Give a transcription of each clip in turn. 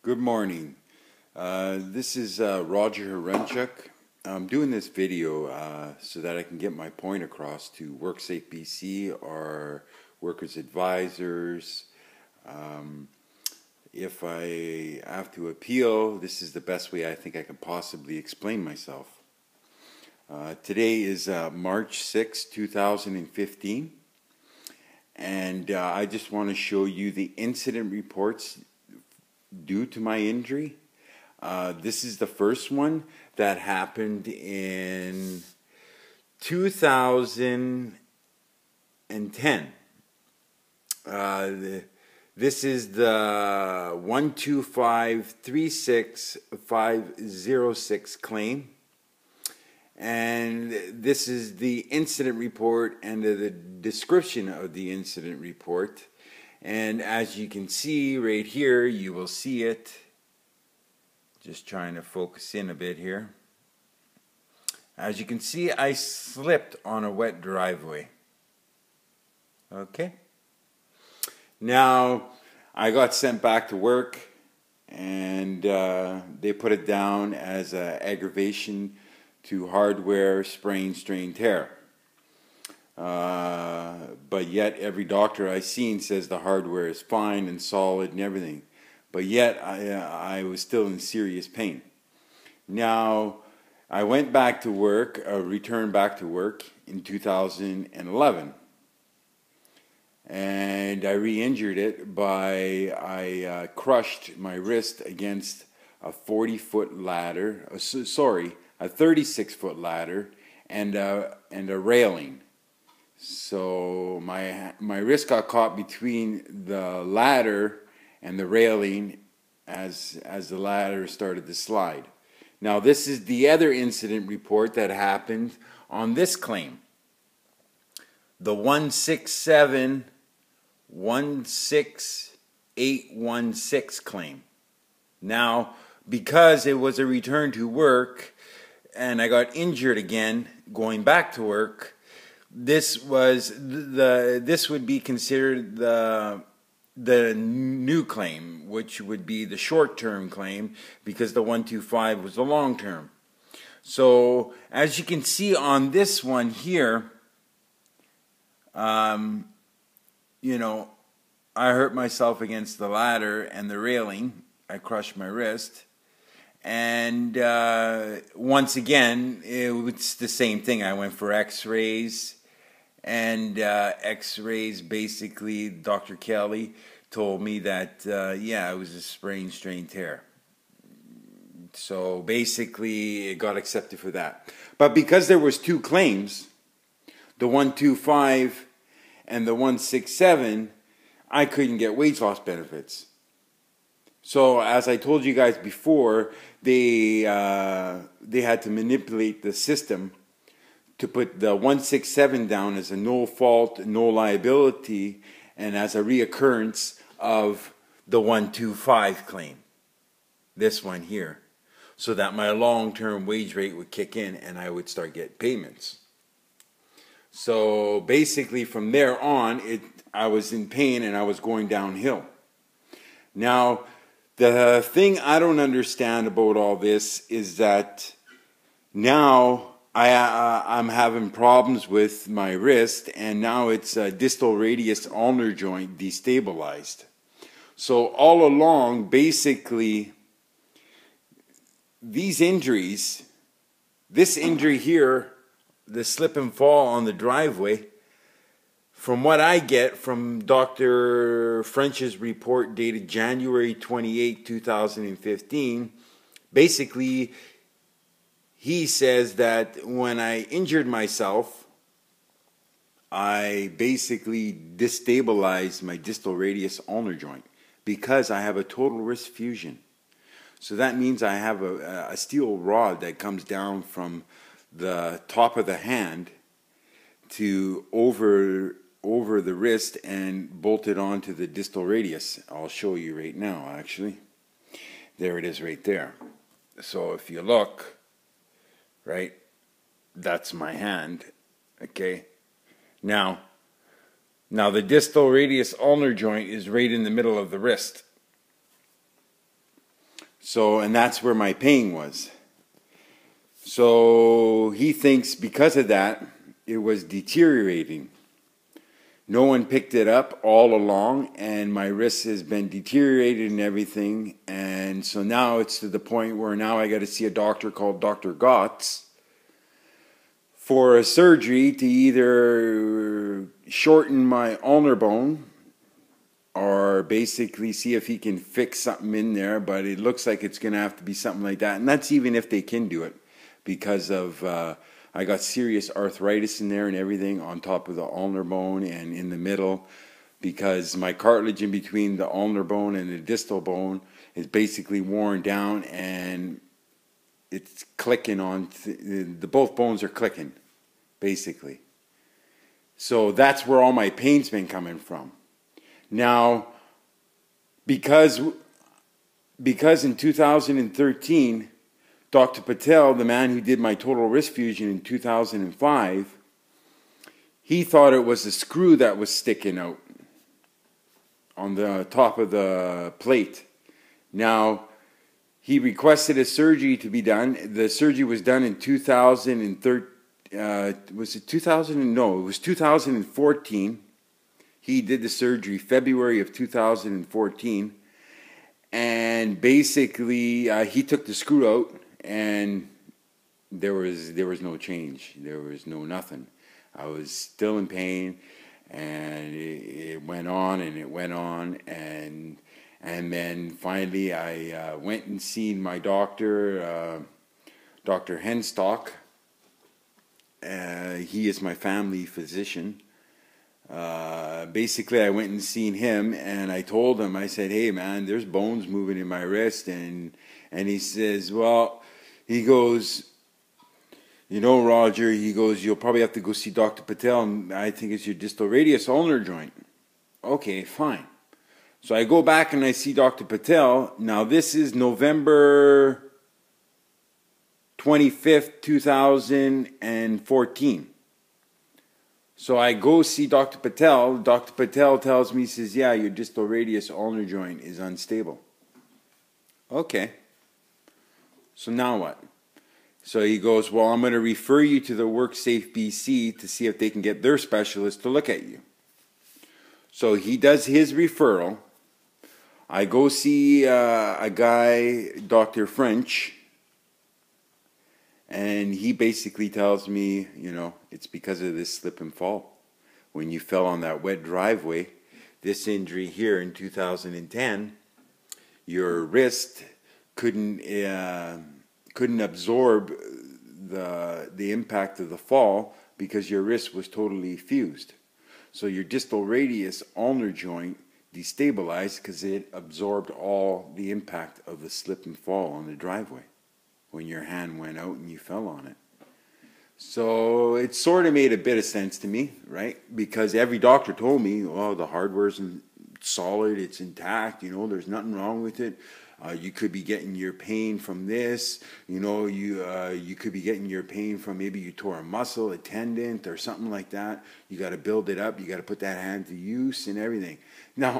Good morning. This is Roger Harenchuk. I'm doing this video so that I can get my point across to worksafebc or workers advisors. If I have to appeal, this is the best way I think I can possibly explain myself. Today is March 6, 2015, and I just want to show you the incident reports due to my injury. This is the first one that happened in 2010. This is the 125-36506 claim. And this is the incident report and the description of the incident report. And as you can see right here, you will see it. Just trying to focus in a bit here. As you can see, I slipped on a wet driveway. Okay. Now, I got sent back to work, and they put it down as an aggravation to hardware sprain, strain, tear. But yet every doctor I've seen says the hardware is fine and solid and everything. But yet I was still in serious pain. Now, I went back to work, returned back to work in 2011. And I re-injured it by, I crushed my wrist against a 40-foot ladder, a 36-foot ladder and a railing. So my wrist got caught between the ladder and the railing as the ladder started to slide. Now this is the other incident report that happened on this claim. The 167-16816 claim. Now, because it was a return to work and I got injured again going back to work, this would be considered the new claim, which would be the short-term claim, because the 125 was the long-term. So as you can see on this one here, you know, I hurt myself against the ladder and the railing. I crushed my wrist. And once again, it's the same thing. I went for x-rays. And x-rays, basically, Dr. Kelly told me that, yeah, it was a sprain, strain, tear. So basically, it got accepted for that. But because there was two claims, the 125 and the 167, I couldn't get wage loss benefits. So as I told you guys before, they had to manipulate the system to put the 167 down as a no fault, no liability, and as a reoccurrence of the 125 claim. This one here. So that my long-term wage rate would kick in and I would start getting payments. So basically from there on, I was in pain and I was going downhill. Now, the thing I don't understand about all this is that now I'm having problems with my wrist, and now it's distal radius ulnar joint destabilized. So all along, basically, these injuries, this injury here, the slip and fall on the driveway, from what I get from Dr. French's report dated January 28, 2015, basically, he says that when I injured myself, I basically destabilized my distal radius ulnar joint because I have a total wrist fusion. So that means I have a steel rod that comes down from the top of the hand to over the wrist and bolted onto the distal radius. I'll show you right now, actually. There it is right there. So if you look, right, that's my hand, okay? Now the distal radius ulnar joint is right in the middle of the wrist. So, and that's where my pain was. So he thinks because of that, it was deteriorating. No one picked it up all along, and my wrist has been deteriorated and everything. And so now it's to the point where now I got to see a doctor called Dr. Gotts for a surgery to either shorten my ulnar bone or basically see if he can fix something in there. But it looks like it's going to have to be something like that. And that's even if they can do it, because of I got serious arthritis in there and everything on top of the ulnar bone and in the middle, because my cartilage in between the ulnar bone and the distal bone is basically worn down, and it's clicking on, the both bones are clicking, basically. So that's where all my pain's been coming from. Now, because in 2013, Dr. Patel, the man who did my total wrist fusion in 2005, he thought it was a screw that was sticking out on the top of the plate. Now, he requested a surgery to be done. The surgery was done in 2013. Was it 2000? No, it was 2014. He did the surgery February of 2014. And basically, he took the screw out, and there was no change. There was no nothing. I was still in pain, and it went on and it went on, and then finally I went and seen my doctor, Dr. Henstock. He is my family physician. Basically, I went and seen him, and I told him, I said, "Hey man, there's bones moving in my wrist," and he says, well, he goes, "You know, Roger," he goes, "you'll probably have to go see Dr. Patel, and I think it's your distal radius ulnar joint." Okay, fine. So I go back and I see Dr. Patel. Now this is November 25th, 2014. So I go see Dr. Patel. Dr. Patel tells me, he says, "Yeah, your distal radius ulnar joint is unstable." Okay. So now what? So he goes, "Well, I'm going to refer you to the worksafebc to see if they can get their specialist to look at you." So he does his referral. I go see a guy, Dr. French, and he basically tells me, you know, it's because of this slip and fall. When you fell on that wet driveway, this injury here in 2010, your wrist couldn't absorb the impact of the fall because your wrist was totally fused. So your distal radius ulnar joint destabilized because it absorbed all the impact of the slip and fall on the driveway when your hand went out and you fell on it. So it sort of made a bit of sense to me, right? Because every doctor told me, "Oh, the hardware's solid, it's intact, you know, there's nothing wrong with it. You could be getting your pain from this, you know, you could be getting your pain from maybe you tore a muscle, a tendon, or something like that. You got to build it up, you got to put that hand to use and everything." Now,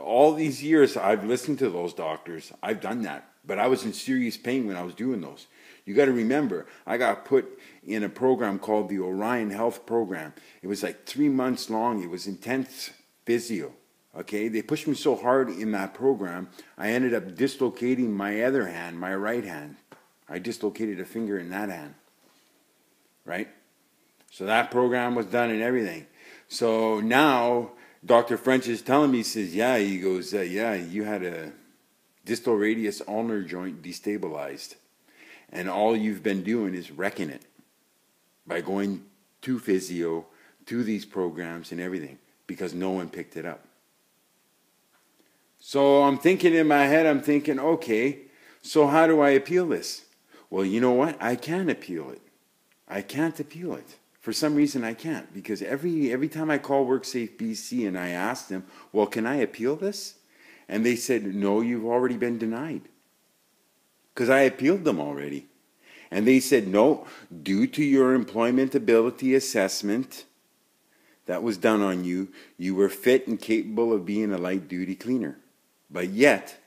all these years I've listened to those doctors, I've done that, but I was in serious pain when I was doing those. You got to remember, I got put in a program called the Orion Health Program. It was like 3 months long. It was intense physio. Okay, they pushed me so hard in that program, I ended up dislocating my other hand, my right hand. I dislocated a finger in that hand, right? So that program was done and everything. So now Dr. French is telling me, he says, "Yeah," he goes, "Yeah, you had a distal radius ulnar joint destabilized. And all you've been doing is wrecking it by going to physio, to these programs and everything, because no one picked it up." So I'm thinking in my head, I'm thinking, okay, so how do I appeal this? Well, you know what? I can appeal it. I can't appeal it. For some reason, I can't, because every time I call WorkSafeBC and I ask them, "Well, can I appeal this?" And they said, "No, you've already been denied." Because I appealed them already. And they said, "No, due to your employment ability assessment that was done on you, you were fit and capable of being a light-duty cleaner." But yet,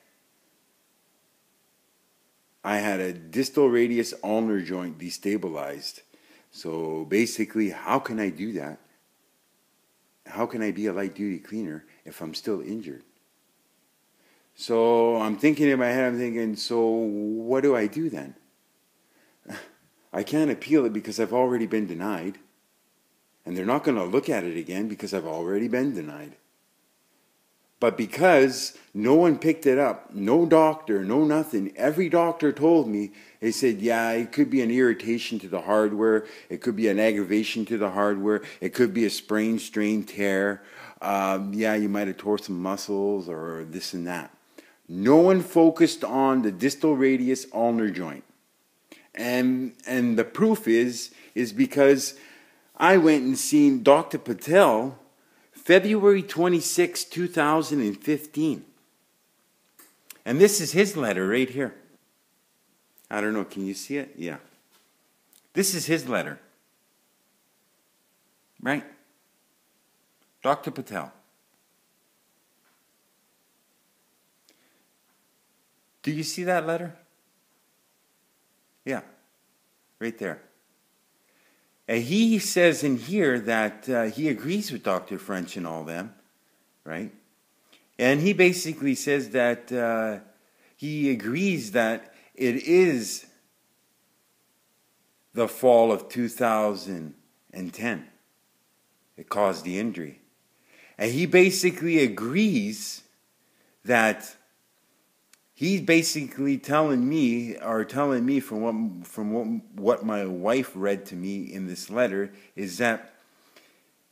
I had a distal radius ulnar joint destabilized. So basically, how can I do that? How can I be a light duty cleaner if I'm still injured? So I'm thinking in my head, I'm thinking, so what do I do then? I can't appeal it because I've already been denied. And they're not going to look at it again because I've already been denied. But because no one picked it up, no doctor, no nothing, every doctor told me, they said, yeah, it could be an irritation to the hardware, it could be an aggravation to the hardware, it could be a sprain, strain, tear, yeah, you might have tore some muscles or this and that. No one focused on the distal radius ulnar joint. And the proof is because I went and seen Dr. Patel February 26, 2015. And this is his letter right here. I don't know, can you see it? Yeah. This is his letter. Right? Dr. Patel. Do you see that letter? Yeah. Right there. And he says in here that he agrees with Dr. French and all them, right? And he basically says that he agrees that it is the fall of 2010. It caused the injury. And he basically agrees that he's basically telling me from what my wife read to me in this letter is that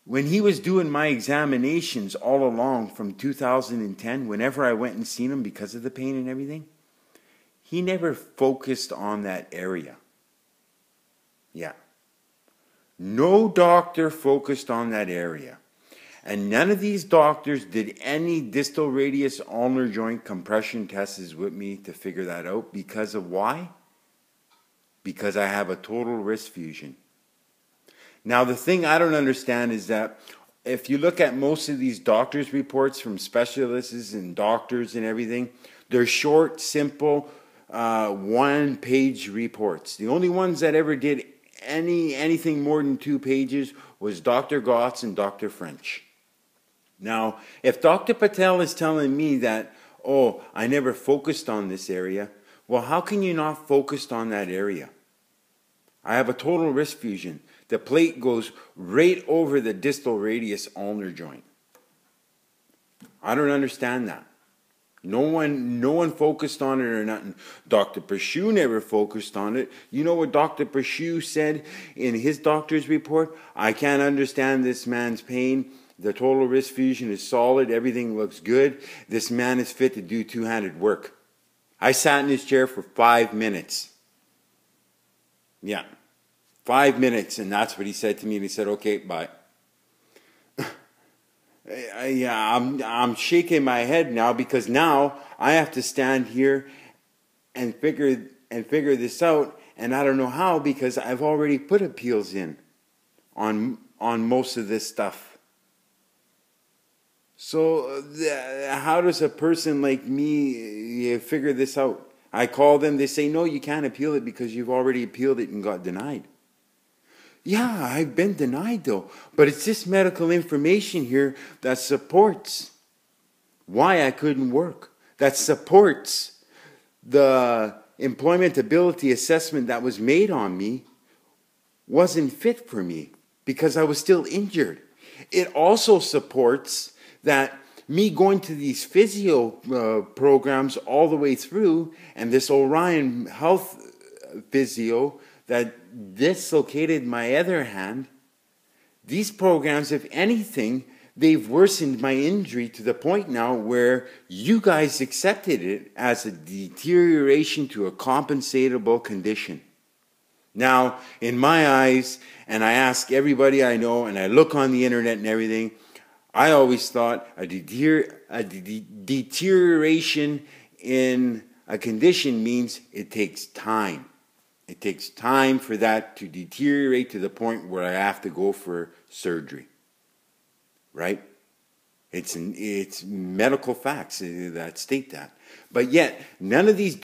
when he was doing my examinations all along from 2010, whenever I went and seen him because of the pain and everything, he never focused on that area. Yeah. No doctor focused on that area. And none of these doctors did any distal radius ulnar joint compression tests with me to figure that out. Because of why? Because I have a total wrist fusion. Now, the thing I don't understand is that if you look at most of these doctors' reports from specialists and doctors and everything, they're short, simple, one-page reports. The only ones that ever did anything more than 2 pages was Dr. Gotts and Dr. French. Now, if Dr. Patel is telling me that, oh, I never focused on this area, well, how can you not focus on that area? I have a total wrist fusion. The plate goes right over the distal radius ulnar joint. I don't understand that. No one focused on it or nothing. Dr. Pashue never focused on it. You know what Dr. Pashue said in his doctor's report? I can't understand this man's pain. The total wrist fusion is solid. Everything looks good. This man is fit to do two-handed work. I sat in his chair for 5 minutes. Yeah. 5 minutes, and that's what he said to me. And he said, okay, bye. Yeah, I'm shaking my head now because now I have to stand here and figure this out, and I don't know how because I've already put appeals in on most of this stuff. So how does a person like me figure this out? I call them, they say, no, you can't appeal it because you've already appealed it and got denied. Yeah, I've been denied though, but it's this medical information here that supports why I couldn't work, that supports the employmentability assessment that was made on me wasn't fit for me because I was still injured. It also supports that me going to these physio programs all the way through, and this Orion Health physio that dislocated my other hand, these programs, if anything, they've worsened my injury to the point now where you guys accepted it as a deterioration to a compensatable condition. Now, in my eyes, and I ask everybody I know, and I look on the internet and everything, I always thought a deterioration in a condition means it takes time. It takes time for that to deteriorate to the point where I have to go for surgery. Right? It's medical facts that state that. But yet, none of these